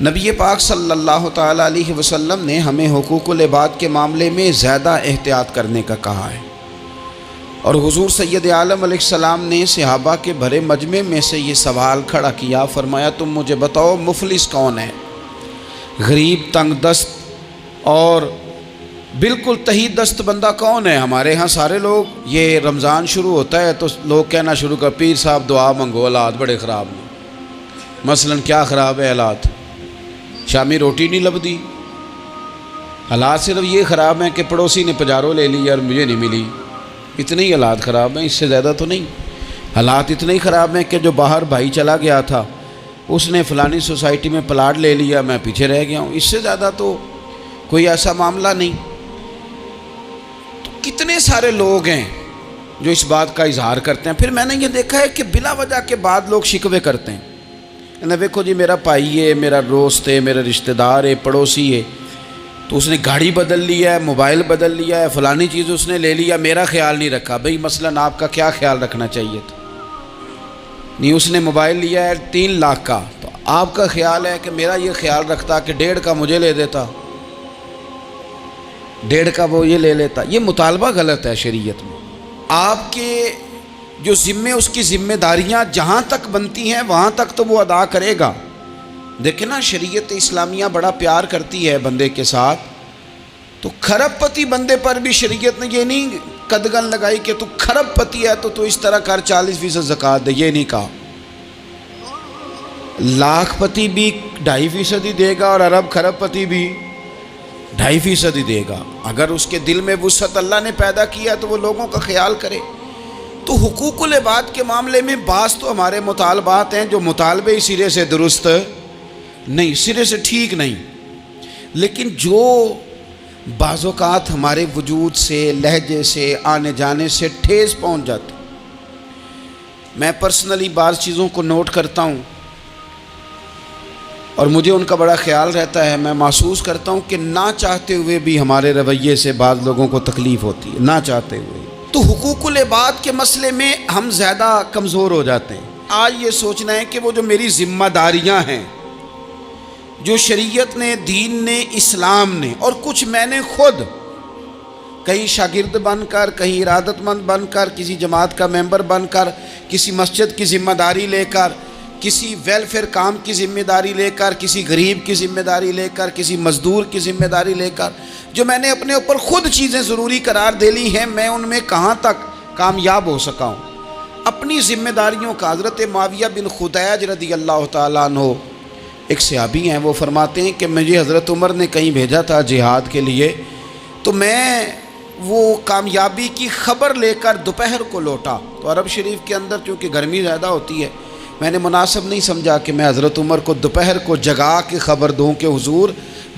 نبی پاک صلی اللہ تعالیٰ علیہ وسلم نے ہمیں حقوق العباد کے معاملے میں زیادہ احتیاط کرنے کا کہا ہے، اور حضور سید عالم علیہ السلام نے صحابہ کے بھرے مجمع میں سے یہ سوال کھڑا کیا، فرمایا تم مجھے بتاؤ مفلس کون ہے، غریب، تنگ دست اور بالکل تہی دست بندہ کون ہے؟ ہمارے ہاں سارے لوگ، یہ رمضان شروع ہوتا ہے تو لوگ کہنا شروع کر، پیر صاحب دعا منگو، حالات بڑے خراب ہیں۔ مثلا کیا خراب ہے حالات؟ شامی روٹی نہیں لبدی، حالات صرف یہ خراب ہیں کہ پڑوسی نے پجارو لے لی اور مجھے نہیں ملی، اتنے ہی حالات خراب ہیں، اس سے زیادہ تو نہیں۔ حالات اتنے ہی خراب ہیں کہ جو باہر بھائی چلا گیا تھا اس نے فلانی سوسائٹی میں پلاٹ لے لیا، میں پیچھے رہ گیا ہوں، اس سے زیادہ تو کوئی ایسا معاملہ نہیں۔ تو کتنے سارے لوگ ہیں جو اس بات کا اظہار کرتے ہیں۔ پھر میں نے یہ دیکھا ہے کہ بلا وجہ کے بعد لوگ شکوے کرتے ہیں، دیکھو جی میرا بھائی ہے، میرا دوست ہے، میرا رشتہ دار ہے، پڑوسی ہے، تو اس نے گاڑی بدل لیا ہے، موبائل بدل لیا ہے، فلانی چیز اس نے لے لیا، میرا خیال نہیں رکھا۔ بھئی مثلا آپ کا کیا خیال رکھنا چاہیے تھا؟ نہیں، اس نے موبائل لیا ہے 3 لاکھ کا، تو آپ کا خیال ہے کہ میرا یہ خیال رکھتا کہ 1.5 کا مجھے لے دیتا، 1.5 کا وہ یہ لے لیتا۔ یہ مطالبہ غلط ہے شریعت میں۔ آپ کے جو ذمے، اس کی ذمہ داریاں جہاں تک بنتی ہیں وہاں تک تو وہ ادا کرے گا۔ دیکھیں نا، شریعت اسلامیہ بڑا پیار کرتی ہے بندے کے ساتھ، تو کھرب پتی بندے پر بھی شریعت نے یہ نہیں قدغن لگائی کہ تو کھرب پتی ہے تو اس طرح کر 40% زکوٰۃ دے، یہ نہیں کہا۔ لاکھ پتی بھی 2.5% ہی دے گا اور ارب کھرب پتی بھی 2.5% ہی دے گا۔ اگر اس کے دل میں وسعت اللہ نے پیدا کیا تو وہ لوگوں کا خیال کرے۔ تو حقوق العباد کے معاملے میں بعض تو ہمارے مطالبات ہیں جو مطالبے ہی سرے سے درست نہیں، سرے سے ٹھیک نہیں، لیکن جو بعض اوقات ہمارے وجود سے، لہجے سے، آنے جانے سے ٹھیس پہنچ جاتے، میں پرسنلی بعض چیزوں کو نوٹ کرتا ہوں اور مجھے ان کا بڑا خیال رہتا ہے۔ میں محسوس کرتا ہوں کہ نہ چاہتے ہوئے بھی ہمارے رویے سے بعض لوگوں کو تکلیف ہوتی ہے، نہ چاہتے ہوئے۔ تو حقوق العباد کے مسئلے میں ہم زیادہ کمزور ہو جاتے ہیں۔ آج یہ سوچنا ہے کہ وہ جو میری ذمہ داریاں ہیں، جو شریعت نے، دین نے، اسلام نے، اور کچھ میں نے خود کہیں شاگرد بن کر، کہیں ارادت مند بن کر، کسی جماعت کا ممبر بن کر، کسی مسجد کی ذمہ داری لے کر، کسی ویلفیئر کام کی ذمہ داری لے کر، کسی غریب کی ذمہ داری لے کر، کسی مزدور کی ذمہ داری لے کر، جو میں نے اپنے اوپر خود چیزیں ضروری قرار دے لی ہیں، میں ان میں کہاں تک کامیاب ہو سکا ہوں اپنی ذمہ داریوں کا۔ حضرت معاویہ بن خدیج رضی اللہ تعالیٰ عنہ ایک صحابی ہیں، وہ فرماتے ہیں کہ مجھے حضرت عمر نے کہیں بھیجا تھا جہاد کے لیے، تو میں وہ کامیابی کی خبر لے کر دوپہر کو لوٹا، تو عرب شریف کے اندر چونکہ گرمی زیادہ ہوتی ہے، میں نے مناسب نہیں سمجھا کہ میں حضرت عمر کو دوپہر کو جگا کے خبر دوں کہ حضور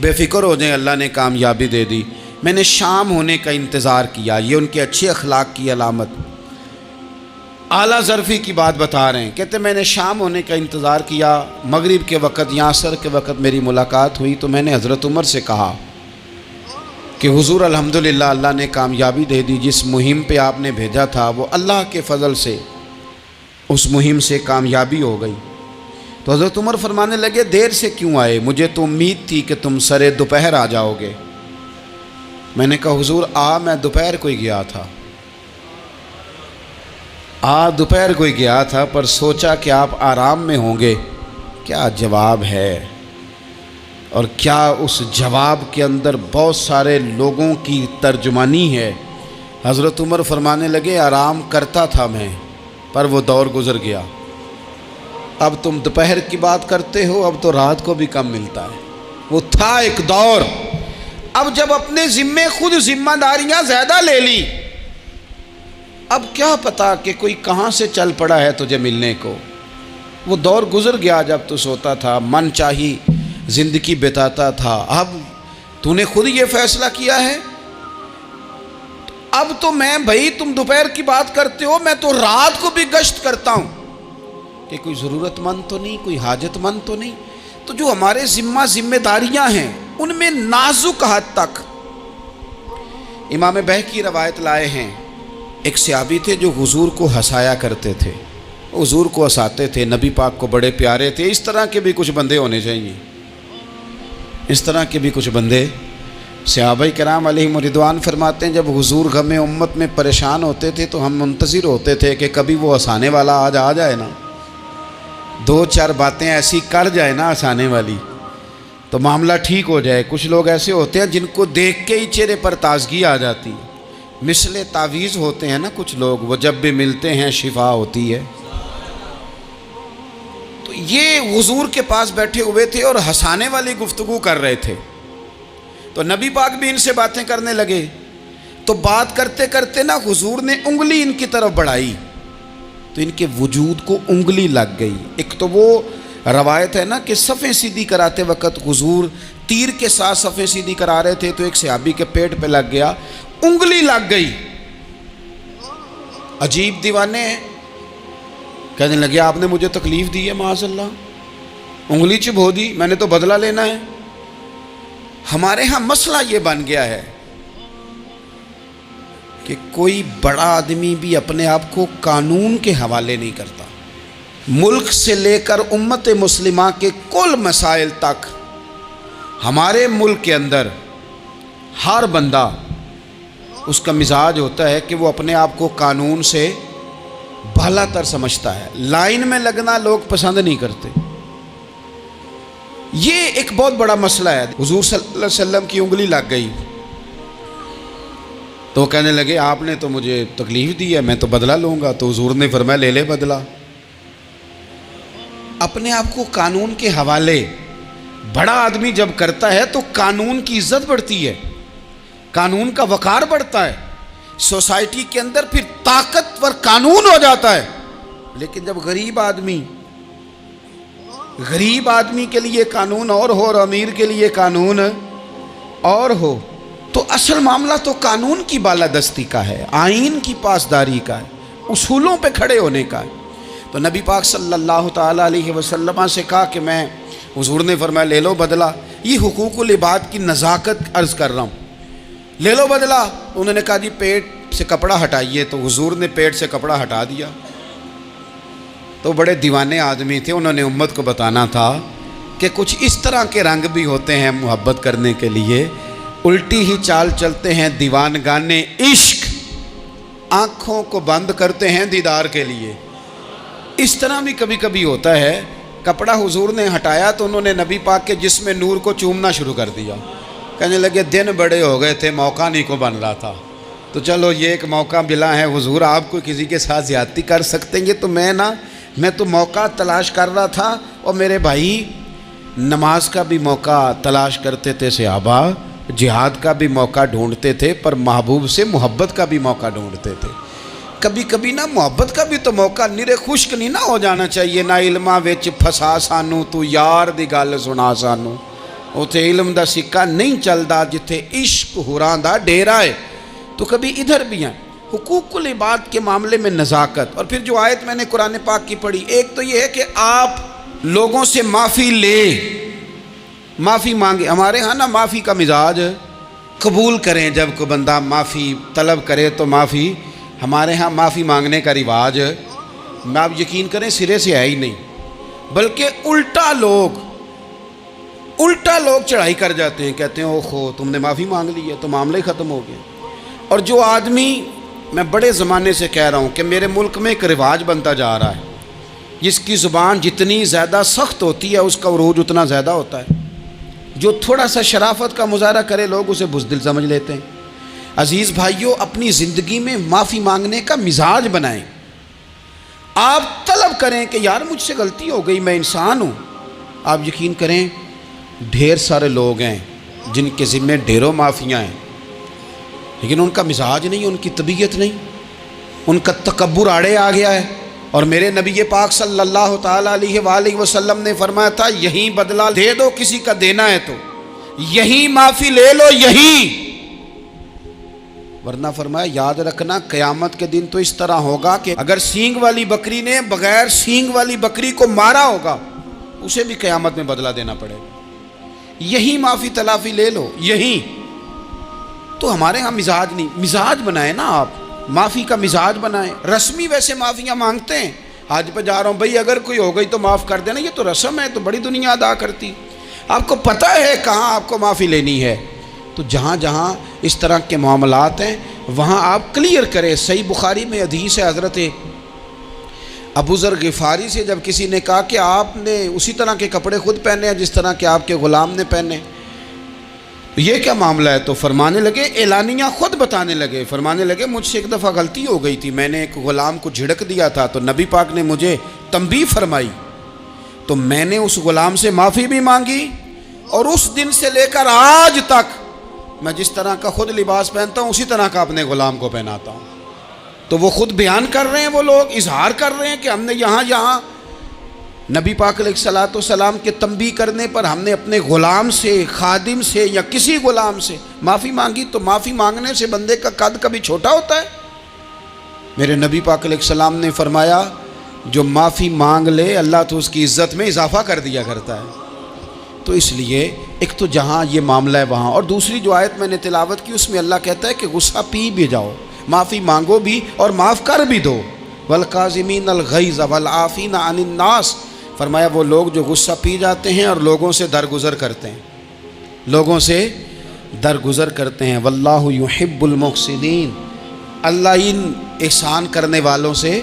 بے فکر ہو جائیں، اللہ نے کامیابی دے دی۔ میں نے شام ہونے کا انتظار کیا، یہ ان کے اچھے اخلاق کی علامت، اعلیٰ ظرفی کی بات بتا رہے ہیں۔ کہتے میں نے شام ہونے کا انتظار کیا، مغرب کے وقت یا عصر کے وقت میری ملاقات ہوئی، تو میں نے حضرت عمر سے کہا کہ حضور الحمدللہ اللہ نے کامیابی دے دی، جس مہم پہ آپ نے بھیجا تھا وہ اللہ کے فضل سے اس مہم سے کامیابی ہو گئی۔ تو حضرت عمر فرمانے لگے دیر سے کیوں آئے؟ مجھے تو امید تھی کہ تم سرے دوپہر آ جاؤ گے۔ میں نے کہا حضور میں دوپہر کو ہی گیا تھا، دوپہر کو ہی گیا تھا، پر سوچا کہ آپ آرام میں ہوں گے۔ کیا جواب ہے، اور کیا اس جواب کے اندر بہت سارے لوگوں کی ترجمانی ہے۔ حضرت عمر فرمانے لگے آرام کرتا تھا میں، پر وہ دور گزر گیا، اب تم دوپہر کی بات کرتے ہو، اب تو رات کو بھی کم ملتا ہے۔ وہ تھا ایک دور، اب جب اپنے ذمے خود ذمہ داریاں زیادہ لے لی، اب کیا پتا کہ کوئی کہاں سے چل پڑا ہے تجھے ملنے کو۔ وہ دور گزر گیا جب تو سوتا تھا، من چاہی زندگی بتاتا تھا، اب تو نے خود یہ فیصلہ کیا ہے، اب تو میں بھائی تم دوپہر کی بات کرتے ہو، میں تو رات کو بھی گشت کرتا ہوں کہ کوئی ضرورت مند تو نہیں، کوئی حاجت مند تو نہیں۔ تو جو ہمارے ذمہ داریاں ہیں ان میں نازک حد تک، امام بہقی روایت لائے ہیں، ایک صحابی تھے جو حضور کو ہنسایا کرتے تھے، حضور کو ہنساتے تھے، نبی پاک کو بڑے پیارے تھے۔ اس طرح کے بھی کچھ بندے ہونے چاہیے، اس طرح کے بھی کچھ بندے صحابہ کرام علیہم رضوان فرماتے ہیں جب حضور غم امت میں پریشان ہوتے تھے تو ہم منتظر ہوتے تھے کہ کبھی وہ ہنسانے والا آج آ جائے نا، دو چار باتیں ایسی کر جائے نا ہنسانے والی تو معاملہ ٹھیک ہو جائے۔ کچھ لوگ ایسے ہوتے ہیں جن کو دیکھ کے ہی چہرے پر تازگی آ جاتی ہے، مثل تعویذ ہوتے ہیں نا کچھ لوگ، وہ جب بھی ملتے ہیں شفا ہوتی ہے۔ تو یہ حضور کے پاس بیٹھے ہوئے تھے اور ہنسانے والی گفتگو کر رہے تھے، تو نبی پاک بھی ان سے باتیں کرنے لگے۔ تو بات کرتے کرتے نا حضور نے انگلی ان کی طرف بڑھائی تو ان کے وجود کو انگلی لگ گئی۔ ایک تو وہ روایت ہے نا کہ صفیں سیدھی کراتے وقت حضور تیر کے ساتھ صفیں سیدھی کرا رہے تھے تو ایک صحابی کے پیٹ پہ لگ گیا، انگلی لگ گئی۔ عجیب دیوانے ہیں، کہنے لگے آپ نے مجھے تکلیف دی ہے، معاذ اللہ انگلی چبھو دی، میں نے تو بدلہ لینا ہے۔ ہمارے ہاں مسئلہ یہ بن گیا ہے کہ کوئی بڑا آدمی بھی اپنے آپ کو قانون کے حوالے نہیں کرتا۔ ملک سے لے کر امت مسلمہ کے کل مسائل تک ہمارے ملک کے اندر ہر بندہ اس کا مزاج ہوتا ہے کہ وہ اپنے آپ کو قانون سے بالا تر سمجھتا ہے۔ لائن میں لگنا لوگ پسند نہیں کرتے۔ یہ ایک بہت بڑا مسئلہ ہے۔ حضور صلی اللہ علیہ وسلم کی انگلی لگ گئی تو کہنے لگے آپ نے تو مجھے تکلیف دی ہے، میں تو بدلہ لوں گا۔ تو حضور نے فرمایا لے لے بدلہ۔ اپنے آپ کو قانون کے حوالے بڑا آدمی جب کرتا ہے تو قانون کی عزت بڑھتی ہے، قانون کا وقار بڑھتا ہے، سوسائٹی کے اندر پھر طاقتور قانون ہو جاتا ہے۔ لیکن جب غریب آدمی کے لیے قانون اور ہو اور امیر کے لیے قانون اور ہو تو اصل معاملہ تو قانون کی بالادستی کا ہے، آئین کی پاسداری کا ہے، اصولوں پہ کھڑے ہونے کا ہے۔ تو نبی پاک صلی اللہ تعالیٰ علیہ وسلم سے کہا کہ میں، حضور نے فرمایا لے لو بدلہ۔ یہ حقوق العباد کی نزاکت عرض کر رہا ہوں، لے لو بدلہ۔ انہوں نے کہا جی پیٹ سے کپڑا ہٹائیے، تو حضور نے پیٹ سے کپڑا ہٹا دیا۔ تو بڑے دیوانے آدمی تھے، انہوں نے امت کو بتانا تھا کہ کچھ اس طرح کے رنگ بھی ہوتے ہیں محبت کرنے کے لیے، الٹی ہی چال چلتے ہیں دیوان گانے عشق، آنکھوں کو بند کرتے ہیں دیدار کے لیے۔ اس طرح بھی کبھی کبھی ہوتا ہے۔ کپڑا حضور نے ہٹایا تو انہوں نے نبی پاک کے جسم نور کو چومنا شروع کر دیا، کہنے لگے دن بڑے ہو گئے تھے، موقع نہیں کو بن رہا تھا، تو چلو یہ ایک موقع ملا ہے، حضور آپ کو کسی کے ساتھ زیادتی کر سکتے ہیں تو میں تو موقع تلاش کر رہا تھا۔ اور میرے بھائی نماز کا بھی موقع تلاش کرتے تھے صحابہ، جہاد کا بھی موقع ڈھونڈتے تھے، پر محبوب سے محبت کا بھی موقع ڈھونڈتے تھے۔ کبھی کبھی نا محبت کا بھی تو موقع نرے خشک نہیں نہ ہو جانا چاہیے۔ نہ علماں وچ پھسا سانو تو یار دی گل سنا سانو، اتھے علم دا سکہ نہیں چلدا جتھے عشق ہوراں دا ڈیرا ہے۔ تو کبھی ادھر بھی ہیں حقوق العباد کے معاملے میں نزاکت۔ اور پھر جو آیت میں نے قرآن پاک کی پڑھی، ایک تو یہ ہے کہ آپ لوگوں سے معافی معافی مانگے۔ ہمارے ہاں نا معافی کا مزاج، قبول کریں جب کوئی بندہ معافی طلب کرے تو معافی۔ ہمارے ہاں معافی مانگنے کا رواج میں آپ یقین کریں سرے سے ہے ہی نہیں، بلکہ الٹا لوگ چڑھائی کر جاتے ہیں، کہتے ہیں اوہو تم نے معافی مانگ لی ہے تو معاملہ ہی ختم ہو گیا۔ اور جو آدمی، میں بڑے زمانے سے کہہ رہا ہوں کہ میرے ملک میں ایک رواج بنتا جا رہا ہے، جس کی زبان جتنی زیادہ سخت ہوتی ہے اس کا عروج اتنا زیادہ ہوتا ہے۔ جو تھوڑا سا شرافت کا مظاہرہ کرے لوگ اسے بزدل سمجھ لیتے ہیں۔ عزیز بھائیوں، اپنی زندگی میں معافی مانگنے کا مزاج بنائیں۔ آپ طلب کریں کہ یار مجھ سے غلطی ہو گئی، میں انسان ہوں۔ آپ یقین کریں ڈھیر سارے لوگ ہیں جن کے ذمہ ڈھیروں معافیاں ہیں، لیکن ان کا مزاج نہیں، ان کی طبیعت نہیں، ان کا تکبر آڑے آ گیا ہے۔ اور میرے نبی پاک صلی اللہ تعالیٰ علیہ وآلہ وسلم نے فرمایا تھا یہیں بدلہ دے دو کسی کا دینا ہے تو، یہیں معافی لے لو، یہیں، ورنہ فرمایا یاد رکھنا قیامت کے دن تو اس طرح ہوگا کہ اگر سینگ والی بکری نے بغیر سینگ والی بکری کو مارا ہوگا اسے بھی قیامت میں بدلہ دینا پڑے گا۔ یہی معافی تلافی لے لو، یہی۔ تو ہمارے ہاں مزاج نہیں، مزاج بنائیں نا آپ، معافی کا مزاج بنائیں۔ رسمی ویسے معافیاں مانگتے ہیں، آج پہ جا رہا ہوں بھائی اگر کوئی ہو گئی تو معاف کر دینا، یہ تو رسم ہے، تو بڑی دنیا ادا کرتی۔ آپ کو پتہ ہے کہاں آپ کو معافی لینی ہے. تو جہاں جہاں اس طرح کے معاملات ہیں وہاں آپ کلیئر کریں. صحیح بخاری میں حدیث ہے حضرت ابو ذر غفاری سے، جب کسی نے کہا کہ آپ نے اسی طرح کے کپڑے خود پہنے ہیں جس طرح کہ آپ کے غلام نے پہنے، یہ کیا معاملہ ہے؟ تو فرمانے لگے، اعلانیہ خود بتانے لگے، فرمانے لگے مجھ سے ایک دفعہ غلطی ہو گئی تھی، میں نے ایک غلام کو جھڑک دیا تھا تو نبی پاک نے مجھے تنبیہ فرمائی، تو میں نے اس غلام سے معافی بھی مانگی، اور اس دن سے لے کر آج تک میں جس طرح کا خود لباس پہنتا ہوں اسی طرح کا اپنے غلام کو پہناتا ہوں. تو وہ خود بیان کر رہے ہیں، وہ لوگ اظہار کر رہے ہیں کہ ہم نے یہاں نبی پاک علیہ الصلوۃ والسلام کے تنبیہ کرنے پر ہم نے اپنے غلام سے، خادم سے یا کسی غلام سے معافی مانگی. تو معافی مانگنے سے بندے کا قد کبھی چھوٹا ہوتا ہے؟ میرے نبی پاک علیہ السلام نے فرمایا جو معافی مانگ لے اللہ تو اس کی عزت میں اضافہ کر دیا کرتا ہے. تو اس لیے ایک تو جہاں یہ معاملہ ہے وہاں، اور دوسری جو آیت میں نے تلاوت کی اس میں اللہ کہتا ہے کہ غصہ پی بھی جاؤ، معافی مانگو بھی اور معاف کر بھی دو. والکاظمین الغیظ والعافین عن الناس، فرمایا وہ لوگ جو غصہ پی جاتے ہیں اور لوگوں سے درگزر کرتے ہیں، لوگوں سے درگزر کرتے ہیں. واللہ یحب المحسنین، اللہ ان احسان کرنے والوں سے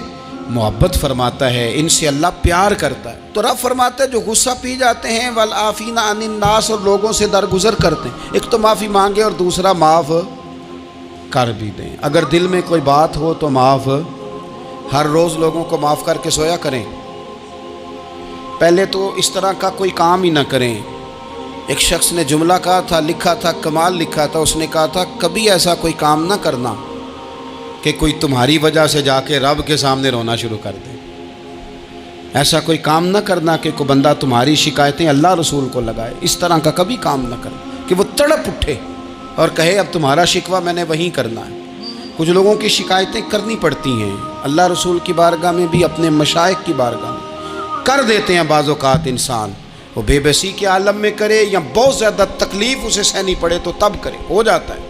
محبت فرماتا ہے، ان سے اللہ پیار کرتا ہے. تو رب فرماتا ہے جو غصہ پی جاتے ہیں والعافین عن الناس، اور لوگوں سے درگزر کرتے ہیں، ایک تو معافی مانگے اور دوسرا معاف کر بھی دیں. اگر دل میں کوئی بات ہو تو معاف، ہر روز لوگوں کو معاف کر کے سویا کریں. پہلے تو اس طرح کا کوئی کام ہی نہ کریں. ایک شخص نے جملہ کہا تھا، لکھا تھا، کمال لکھا تھا، اس نے کہا تھا کبھی ایسا کوئی کام نہ کرنا کہ کوئی تمہاری وجہ سے جا کے رب کے سامنے رونا شروع کر دے. ایسا کوئی کام نہ کرنا کہ کوئی بندہ تمہاری شکایتیں اللہ رسول کو لگائے. اس طرح کا کبھی کام نہ کرنا کہ وہ تڑپ اٹھے اور کہے اب تمہارا شکوہ میں نے وہیں کرنا ہے. کچھ لوگوں کی شکایتیں کرنی پڑتی ہیں اللہ رسول کی بارگاہ میں بھی، اپنے مشائخ کی بارگاہ میں کر دیتے ہیں. بعض اوقات انسان وہ بے بسی کے عالم میں کرے یا بہت زیادہ تکلیف اسے سہنی پڑے تو تب کرے، ہو جاتا ہے.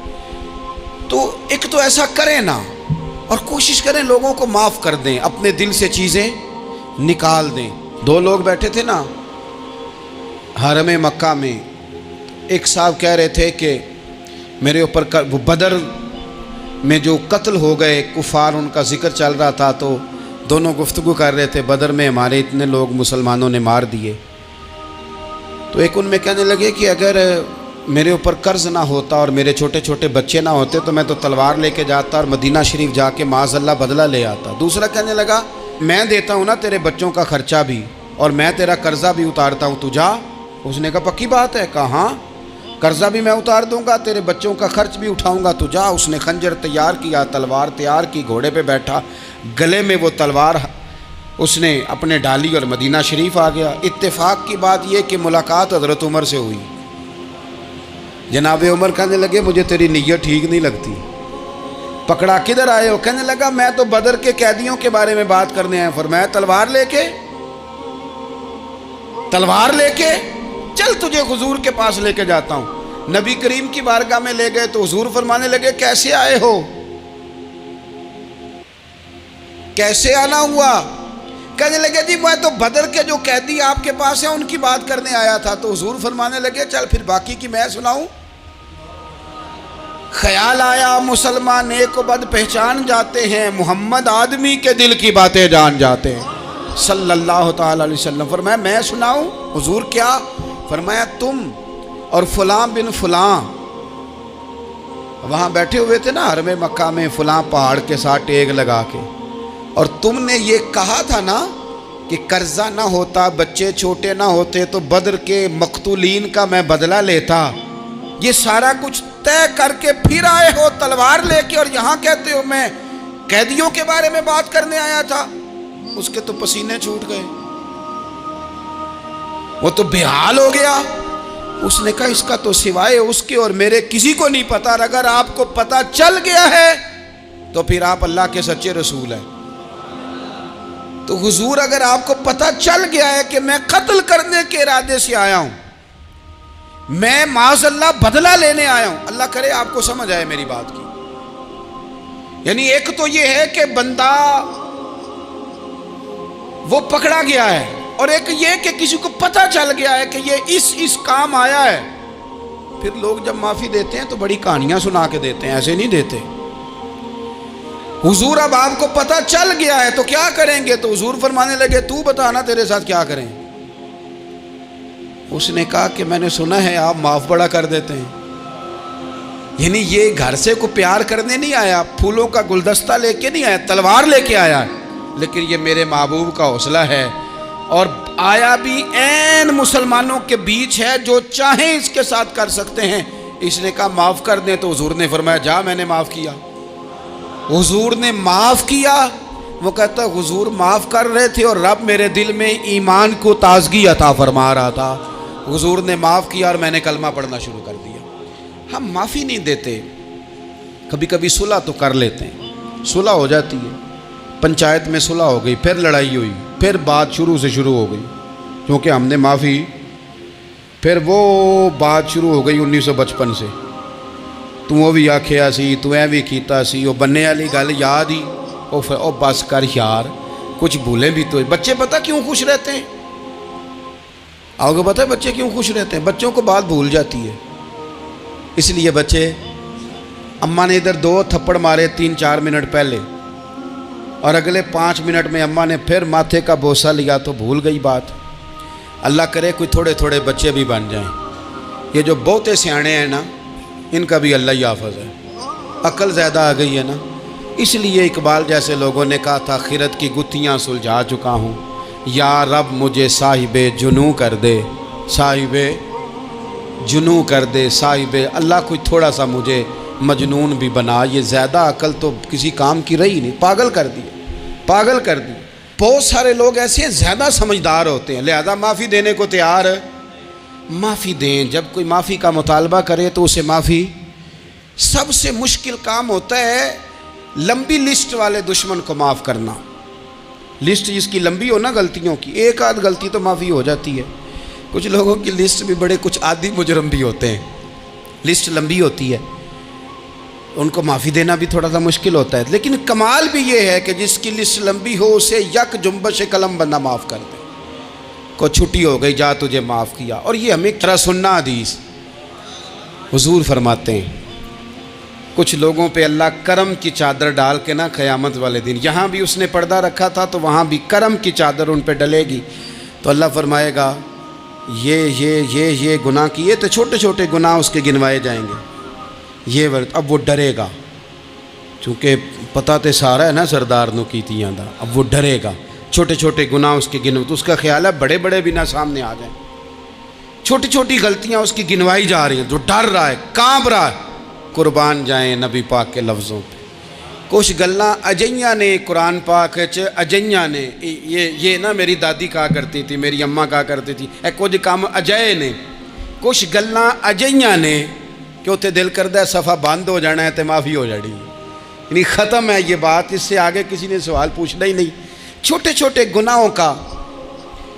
تو ایک تو ایسا کریں نا، اور کوشش کریں لوگوں کو معاف کر دیں، اپنے دل سے چیزیں نکال دیں. دو لوگ بیٹھے تھے نا حرم مکہ میں، ایک صاحب کہہ رہے تھے کہ میرے اوپر وہ بدر میں جو قتل ہو گئے کفار، ان کا ذکر چل رہا تھا، تو دونوں گفتگو کر رہے تھے بدر میں ہمارے اتنے لوگ مسلمانوں نے مار دیے. تو ایک ان میں کہنے لگے کہ اگر میرے اوپر قرض نہ ہوتا اور میرے چھوٹے چھوٹے بچے نہ ہوتے تو میں تو تلوار لے کے جاتا اور مدینہ شریف جا کے معاذ اللہ بدلہ لے آتا. دوسرا کہنے لگا میں دیتا ہوں نا تیرے بچوں کا خرچہ بھی اور میں تیرا قرضہ بھی اتارتا ہوں، تو جا. اس نے کہا پکی بات ہے؟ کہا ہاں، قرضہ بھی میں اتار دوں گا، تیرے بچوں کا خرچ بھی اٹھاؤں گا، تو جا. اس نے خنجر تیار کیا، تلوار تیار کی، گھوڑے پہ بیٹھا، گلے میں وہ تلوار اس نے اپنے ڈالی اور مدینہ شریف آ گیا. اتفاق کی بات یہ کہ ملاقات حضرت عمر سے ہوئی. جناب عمر کہنے لگے مجھے تیری نیت ٹھیک نہیں لگتی. پکڑا کدھر آئے ہو؟ کہنے لگا میں تو بدر کے قیدیوں کے بارے میں بات کرنے آیا. فرمایا تلوار لے کے چل تجھے حضور کے پاس لے کے جاتا ہوں. نبی کریم کی بارگاہ میں لے گئے تو حضور فرمانے لگے کیسے آئے ہو؟ کیسے آنا ہوا؟ کہنے لگے جی میں تو بدر کے جو قیدی آپ کے پاس ہیں ان کی بات کرنے آیا تھا. تو حضور فرمانے لگے چل پھر باقی کی میں سناؤں. خیال آیا مسلمان نیک و بد پہچان جاتے ہیں، محمد آدمی کے دل کی باتیں جان جاتے ہیں صلی اللہ تعالی علیہ وسلم. فرمایا میں سناؤں؟ حضور کیا؟ فرمایا تم اور فلاں بن فلاں وہاں بیٹھے ہوئے تھے نا حرم مکہ میں فلاں پہاڑ کے ساتھ ٹیگ لگا کے، اور تم نے یہ کہا تھا نا کہ قرضہ نہ ہوتا، بچے چھوٹے نہ ہوتے تو بدر کے مقتولین کا میں بدلہ لیتا. یہ سارا کچھ طے کر کے پھر آئے ہو تلوار لے کے، اور یہاں کہتے ہو میں قیدیوں کے بارے میں بات کرنے آیا تھا. اس کے تو پسینے چھوٹ گئے، وہ تو بے حال ہو گیا. اس نے کہا اس کا تو سوائے اس کے اور میرے کسی کو نہیں پتا، اور اگر آپ کو پتا چل گیا ہے تو پھر آپ اللہ کے سچے رسول ہیں. تو حضور اگر آپ کو پتا چل گیا ہے کہ میں قتل کرنے کے ارادے سے آیا ہوں، میں معاذ اللہ بدلہ لینے آیا ہوں، اللہ کرے آپ کو سمجھ آئے میری بات کی. یعنی ایک تو یہ ہے کہ بندہ وہ پکڑا گیا ہے اور ایک یہ کہ کسی کو پتہ چل گیا ہے کہ یہ اس کام آیا ہے، پھر لوگ جب معافی دیتے ہیں تو بڑی کہانیاں سنا کے دیتے ہیں، ایسے نہیں دیتے۔ حضور اب آپ کو پتہ چل گیا ہے تو کیا کریں گے؟ تو حضور فرمانے لگے تو بتانا تیرے ساتھ کیا کریں۔ اس نے کہا کہ میں نے سنا ہے آپ معاف بڑا کر دیتے ہیں، یعنی یہ گھر سے کو پیار کرنے نہیں آیا، پھولوں کا گلدستہ لے کے نہیں آیا، تلوار لے کے آیا، لیکن یہ میرے محبوب کا حوصلہ ہے، اور آیا بھی عین مسلمانوں کے بیچ ہے، جو چاہیں اس کے ساتھ کر سکتے ہیں۔ اس نے کہا معاف کر دیں، تو حضور نے فرمایا جا میں نے معاف کیا۔ حضور نے معاف کیا۔ وہ کہتا حضور معاف کر رہے تھے اور رب میرے دل میں ایمان کو تازگی عطا فرما رہا تھا، حضور نے معاف کیا اور میں نے کلمہ پڑھنا شروع کر دیا۔ ہم معافی نہیں دیتے، کبھی کبھی صلح تو کر لیتے ہیں، صلح ہو جاتی ہے، پنچایت میں صلح ہو گئی، پھر لڑائی ہوئی، پھر بات شروع سے شروع ہو گئی، کیونکہ ہم نے معافی، پھر وہ بات شروع ہو گئی 1955 سے، تو وہ بھی آکھیا سی، تو اے بھی کیتا سی، وہ بننے والی گل یاد ہی، او بس کر یار، کچھ بھولیں بھی تو۔ بچے پتہ کیوں خوش رہتے ہیں؟ آپ کو پتہ ہے بچے کیوں خوش رہتے ہیں؟ بچوں کو بات بھول جاتی ہے، اس لیے بچے، اماں نے ادھر 2 تھپڑ مارے 3-4 منٹ پہلے، اور اگلے 5 منٹ میں اماں نے پھر ماتھے کا بوسہ لیا تو بھول گئی بات۔ اللہ کرے کوئی تھوڑے تھوڑے بچے بھی بن جائیں، یہ جو بہتے سیانے ہیں نا، ان کا بھی اللہ ہی حافظ ہے، عقل زیادہ آ گئی ہے نا۔ اس لیے اقبال جیسے لوگوں نے کہا تھا خیرت کی گتھیاں سلجھا چکا ہوں، یا رب مجھے صاحب جنوں کر دے، صاحب جنوں کر دے، صاحب اللہ کوئی تھوڑا سا مجھے مجنون بھی بنا، یہ زیادہ عقل تو کسی کام کی رہی نہیں، پاگل کر دی، پاگل کر دی۔ بہت سارے لوگ ایسے ہیں زیادہ سمجھدار ہوتے ہیں، لہذا معافی دینے کو تیار، معافی دیں۔ جب کوئی معافی کا مطالبہ کرے تو اسے معافی، سب سے مشکل کام ہوتا ہے لمبی لسٹ والے دشمن کو معاف کرنا۔ لسٹ جس کی لمبی ہو نا غلطیوں کی، ایک آدھ غلطی تو معافی ہو جاتی ہے۔ کچھ لوگوں کی لسٹ بھی بڑے کچھ عادی مجرم بھی ہوتے ہیں، لسٹ لمبی ہوتی ہے، ان کو معافی دینا بھی تھوڑا سا مشکل ہوتا ہے، لیکن کمال بھی یہ ہے کہ جس کی لسٹ لمبی ہو اسے یک جنبش قلم بندہ معاف کر دے، کو چھٹی ہو گئی جا تجھے معاف کیا۔ اور یہ ہمیں طرح سننا حدیث، حضور فرماتے ہیں کچھ لوگوں پہ اللہ کرم کی چادر ڈال کے نا قیامت والے دن، یہاں بھی اس نے پردہ رکھا تھا تو وہاں بھی کرم کی چادر ان پہ ڈلے گی، تو اللہ فرمائے گا یہ گناہ کیے تو چھوٹے چھوٹے گناہ اس کے گنوائے جائیں گے، یہ اب وہ ڈرے گا، چونکہ پتہ تے سارا ہے نا سردار نو کیتیاں دا، اب وہ ڈرے گا، چھوٹے چھوٹے گناہ اس کے گنو، تو اس کا خیال ہے بڑے بڑے بھی نہ سامنے آ جائیں، چھوٹی چھوٹی غلطیاں اس کی گنوائی جا رہی ہیں، جو ڈر رہا ہے، کانپ رہا ہے۔ قربان جائیں نبی پاک کے لفظوں پہ، کچھ گلاں اجیاں نے قرآن پاک اجیاں نے، یہ نا میری دادی کہا کرتی تھی، میری اماں کہا کرتی تھی، کچھ کام اجائے نے، کچھ گلاں اجیاں نے کہ اتنے دل کردہ صفحہ بند ہو جانا ہے تو معافی ہو جانی، یعنی ختم ہے یہ بات، اس سے آگے کسی نے سوال پوچھنا ہی نہیں۔ چھوٹے چھوٹے گناہوں کا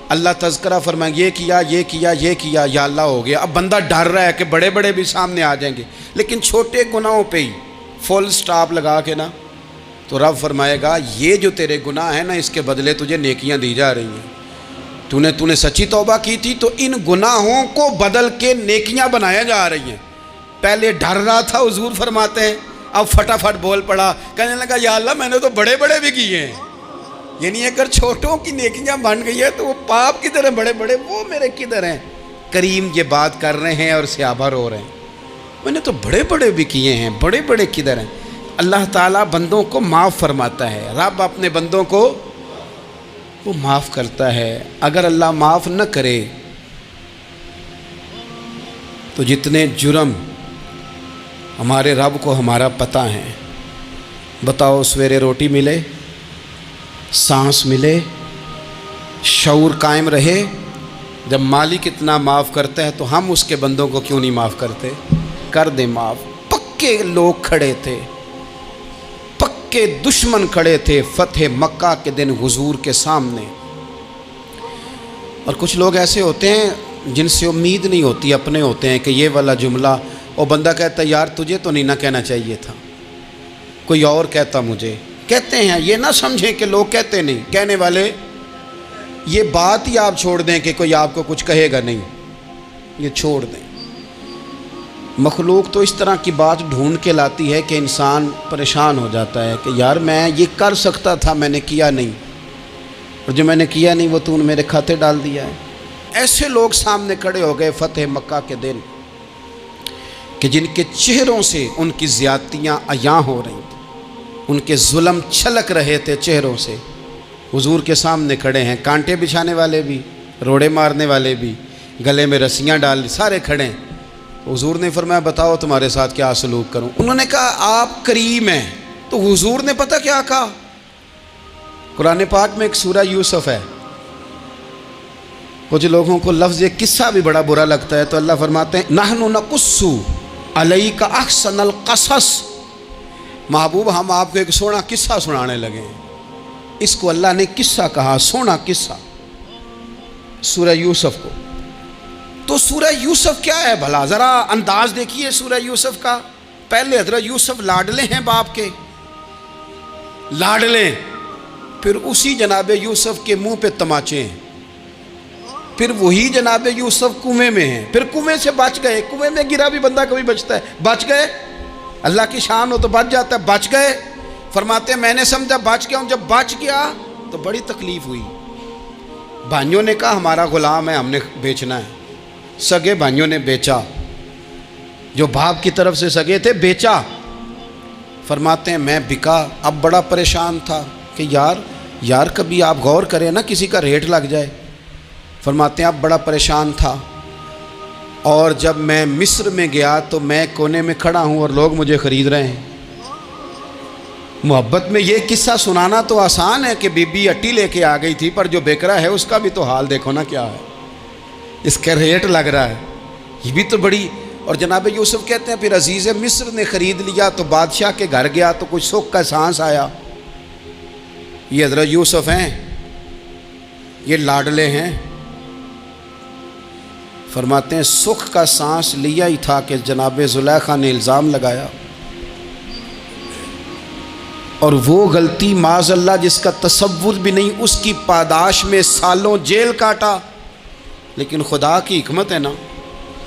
اللہ تذکرہ فرمائیں، یہ کیا یہ کیا یہ کیا، یا اللہ ہو گیا۔ اب بندہ ڈر رہا ہے کہ بڑے بڑے بھی سامنے آ جائیں گے، لیکن چھوٹے گناہوں پہ ہی فل سٹاپ لگا کے نا، تو رب فرمائے گا یہ جو تیرے گناہ ہیں نا، اس کے بدلے تجھے نیکیاں دی جا رہی ہیں، تو نے سچی توبہ کی تھی تو ان گناہوں کو بدل کے نیکیاں بنایا جا رہی ہیں۔ پہلے ڈر رہا تھا، حضور فرماتے ہیں، اب فٹافٹ بول پڑا، کہنے لگا یا اللہ میں نے تو بڑے بڑے بھی کیے ہیں، یعنی اگر چھوٹوں کی نیکیاں بن گئی ہے تو وہ پاپ کدھر ہیں، بڑے بڑے وہ میرے کدھر ہیں۔ کریم یہ بات کر رہے ہیں اور صحابہ رو رہے ہیں، میں نے تو بڑے بڑے بھی کیے ہیں، بڑے بڑے کدھر ہیں۔ اللہ تعالیٰ بندوں کو معاف فرماتا ہے، رب اپنے بندوں کو وہ معاف کرتا ہے۔ اگر اللہ معاف نہ کرے تو جتنے جرم ہمارے رب کو ہمارا پتہ ہے، بتاؤ سویرے روٹی ملے، سانس ملے، شعور قائم رہے، جب مالک اتنا معاف کرتا ہے تو ہم اس کے بندوں کو کیوں نہیں معاف کرتے؟ کر دیں معاف۔ پکے لوگ کھڑے تھے، پکے دشمن کھڑے تھے فتح مکہ کے دن حضور کے سامنے، اور کچھ لوگ ایسے ہوتے ہیں جن سے امید نہیں ہوتی، اپنے ہوتے ہیں کہ یہ والا جملہ، اور بندہ کہتا ہے یار تجھے تو نہیں نہ کہنا چاہیے تھا، کوئی اور کہتا مجھے، کہتے ہیں، یہ نہ سمجھیں کہ لوگ کہتے نہیں، کہنے والے یہ بات ہی آپ چھوڑ دیں کہ کوئی آپ کو کچھ کہے گا نہیں، یہ چھوڑ دیں۔ مخلوق تو اس طرح کی بات ڈھونڈ کے لاتی ہے کہ انسان پریشان ہو جاتا ہے کہ یار میں یہ کر سکتا تھا، میں نے کیا نہیں، اور جو میں نے کیا نہیں وہ تو نے میرے کھاتے ڈال دیا ہے۔ ایسے لوگ سامنے کھڑے ہو گئے فتح مکہ کے دن کہ جن کے چہروں سے ان کی زیادتیاں عیاں ہو رہی تھیں، ان کے ظلم چھلک رہے تھے چہروں سے۔ حضور کے سامنے کھڑے ہیں، کانٹے بچھانے والے بھی، روڑے مارنے والے بھی، گلے میں رسیاں ڈال سارے کھڑے ہیں۔ حضور نے فرمایا بتاؤ تمہارے ساتھ کیا سلوک کروں؟ انہوں نے کہا آپ کریم ہیں۔ تو حضور نے پتہ کیا کہا؟ قرآن پاک میں ایک سورہ یوسف ہے، کچھ لوگوں کو لفظ یہ قصہ بھی بڑا برا لگتا ہے، تو اللہ فرماتے ہیں نحن نقص علیک احسن القصص، محبوب ہم آپ کو ایک سونا قصہ سنانے لگے ہیں۔ اس کو اللہ نے قصہ کہا، سونا قصہ، سورہ یوسف کو۔ تو سورہ یوسف کیا ہے بھلا؟ ذرا انداز دیکھیے سورہ یوسف کا۔ پہلے حضرت یوسف لاڈلے ہیں باپ کے، لاڈلے، پھر اسی جناب یوسف کے منہ پہ تماچے ہیں، پھر وہی جناب یوسف کنویں میں ہیں، پھر کنویں سے بچ گئے۔ کنویں میں گرا بھی بندہ کبھی بچتا ہے، بچ گئے، اللہ کی شان ہو تو بچ جاتا ہے، بچ گئے۔ فرماتے ہیں میں نے سمجھا بچ گیا ہوں، جب بچ گیا تو بڑی تکلیف ہوئی۔ بھائیوں نے کہا ہمارا غلام ہے، ہم نے بیچنا ہے۔ سگے بھائیوں نے بیچا، جو باپ کی طرف سے سگے تھے بیچا۔ فرماتے ہیں میں بکا، اب بڑا پریشان تھا کہ یار کبھی آپ غور کریں نا کسی کا ریٹ لگ جائے۔ فرماتے ہیں اب بڑا پریشان تھا، اور جب میں مصر میں گیا تو میں کونے میں کھڑا ہوں اور لوگ مجھے خرید رہے ہیں۔ محبت میں یہ قصہ سنانا تو آسان ہے کہ بی بی اٹی لے کے آ گئی تھی، پر جو بیکرا ہے اس کا بھی تو حال دیکھو نا کیا ہے، اس کا ریٹ لگ رہا ہے، یہ بھی تو بڑی۔ اور جناب یوسف کہتے ہیں پھر عزیز مصر نے خرید لیا تو بادشاہ کے گھر گیا تو کچھ سکھ کا سانس آیا۔ یہ حضرت یوسف ہیں، یہ لاڈلے ہیں۔ فرماتے ہیں سکھ کا سانس لیا ہی تھا کہ جناب زلیخا نے الزام لگایا، اور وہ غلطی معاذ اللہ جس کا تصور بھی نہیں، اس کی پاداش میں سالوں جیل کاٹا۔ لیکن خدا کی حکمت ہے نا،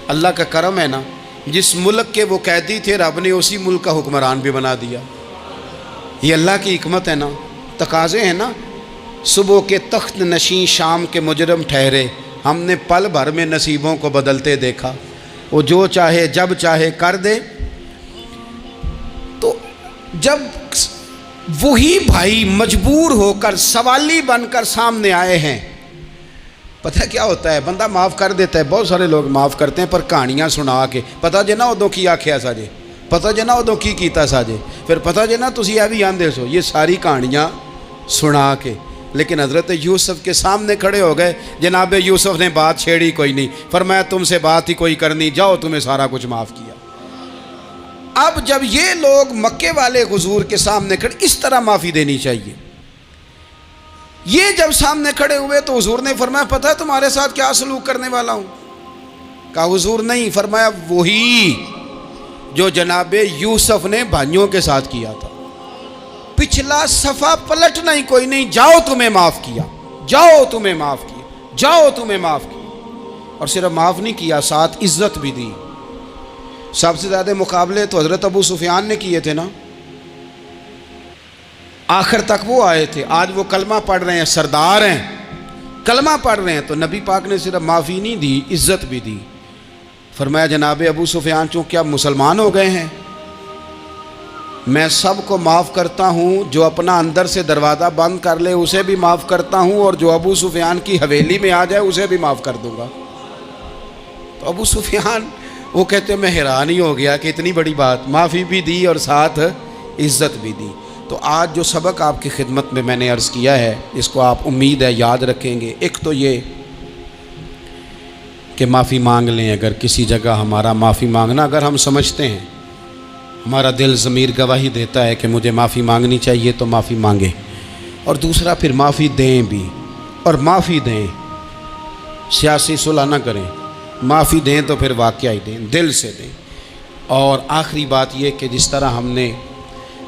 اللہ کا کرم ہے نا، جس ملک کے وہ قیدی تھے رب نے اسی ملک کا حکمران بھی بنا دیا۔ یہ اللہ کی حکمت ہے نا، تقاضے ہیں نا۔ صبح کے تخت نشین شام کے مجرم ٹھہرے، ہم نے پل بھر میں نصیبوں کو بدلتے دیکھا، وہ جو چاہے جب چاہے کر دے۔ تو جب وہی بھائی مجبور ہو کر سوالی بن کر سامنے آئے ہیں، پتہ کیا ہوتا ہے، بندہ معاف کر دیتا ہے، بہت سارے لوگ معاف کرتے ہیں، پر کہانیاں سنا کے پتہ جے نا ادوں کی آکھیا ساجے، پتہ جے نا ادوں کی کیتا ساجے، پھر پتہ جے نا تسی اے بھی آندے سو، یہ ساری کہانیاں سنا کے۔ لیکن حضرت یوسف کے سامنے کھڑے ہو گئے، جناب یوسف نے بات چھیڑی کوئی نہیں، فرمایا تم سے بات ہی کوئی کرنی، جاؤ تمہیں سارا کچھ معاف کیا۔ اب جب یہ لوگ مکے والے حضور کے سامنے کھڑے، اس طرح معافی دینی چاہیے۔ یہ جب سامنے کھڑے ہوئے تو حضور نے فرمایا پتہ ہے تمہارے ساتھ کیا سلوک کرنے والا ہوں؟ کہا حضور نہیں۔ فرمایا وہی جو جناب یوسف نے بھائیوں کے ساتھ کیا تھا، پچھلا صفحہ پلٹنا ہی کوئی نہیں، جاؤ تمہیں معاف کیا، جاؤ تمہیں معاف کیا، جاؤ تمہیں معاف کیا۔ اور صرف معاف نہیں کیا، ساتھ عزت بھی دی۔ سب سے زیادہ مقابلے تو حضرت ابو سفیان نے کیے تھے نا، آخر تک وہ آئے تھے، آج وہ کلمہ پڑھ رہے ہیں، سردار ہیں، کلمہ پڑھ رہے ہیں، تو نبی پاک نے صرف معافی نہیں دی، عزت بھی دی۔ فرمایا جناب ابو سفیان چونکہ اب مسلمان ہو گئے ہیں، میں سب کو معاف کرتا ہوں، جو اپنا اندر سے دروازہ بند کر لے اسے بھی معاف کرتا ہوں، اور جو ابو سفیان کی حویلی میں آ جائے اسے بھی معاف کر دوں گا۔ تو ابو سفیان وہ کہتے ہیں میں حیران ہی ہو گیا کہ اتنی بڑی بات، معافی بھی دی اور ساتھ عزت بھی دی۔ تو آج جو سبق آپ کی خدمت میں میں نے عرض کیا ہے، اس کو آپ امید ہے یاد رکھیں گے۔ ایک تو یہ کہ معافی مانگ لیں، اگر کسی جگہ ہمارا معافی مانگنا اگر ہم سمجھتے ہیں، ہمارا دل ضمیر گواہی دیتا ہے کہ مجھے معافی مانگنی چاہیے تو معافی مانگیں۔ اور دوسرا پھر معافی دیں بھی، اور معافی دیں، سیاسی صلح نہ کریں، معافی دیں تو پھر واقعہ ہی دیں، دل سے دیں۔ اور آخری بات یہ کہ جس طرح ہم نے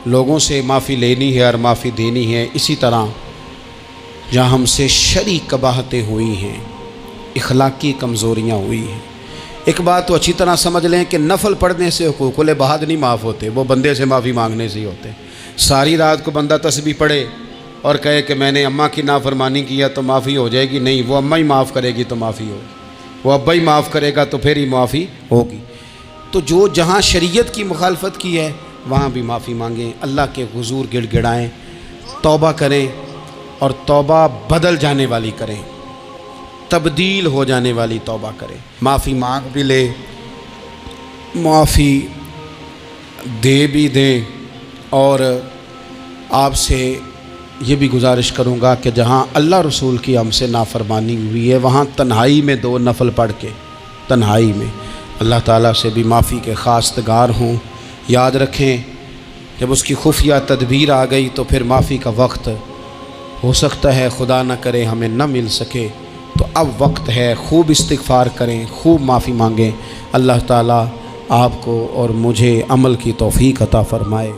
لوگوں سے معافی لینی ہے اور معافی دینی ہے، اسی طرح جہاں ہم سے شرعی قباحتیں ہوئی ہیں، اخلاقی کمزوریاں ہوئی ہیں۔ ایک بات تو اچھی طرح سمجھ لیں کہ نفل پڑھنے سے حقوق العباد نہیں معاف ہوتے، وہ بندے سے معافی مانگنے سے ہی ہوتے۔ ساری رات کو بندہ تسبیح پڑھے اور کہے کہ میں نے اماں کی نافرمانی کیا تو معافی ہو جائے گی، نہیں، وہ اماں ہی معاف کرے گی تو معافی ہوگی، وہ ابا ہی معاف کرے گا تو پھر ہی معافی ہوگی۔ تو جو جہاں شریعت کی مخالفت کی ہے وہاں بھی معافی مانگیں، اللہ کے حضور گڑ گڑائیں، توبہ کریں، اور توبہ بدل جانے والی کریں، تبدیل ہو جانے والی توبہ کریں۔ معافی مانگ بھی لے، معافی دے بھی دیں، اور آپ سے یہ بھی گزارش کروں گا کہ جہاں اللہ رسول کی ہم سے نافرمانی ہوئی ہے وہاں تنہائی میں 2 نفل پڑھ کے، تنہائی میں اللہ تعالیٰ سے بھی معافی کے خواستگار ہوں۔ یاد رکھیں جب اس کی خفیہ تدبیر آ گئی تو پھر معافی کا وقت ہو سکتا ہے خدا نہ کرے ہمیں نہ مل سکے، تو اب وقت ہے، خوب استغفار کریں، خوب معافی مانگیں۔ اللہ تعالیٰ آپ کو اور مجھے عمل کی توفیق عطا فرمائے۔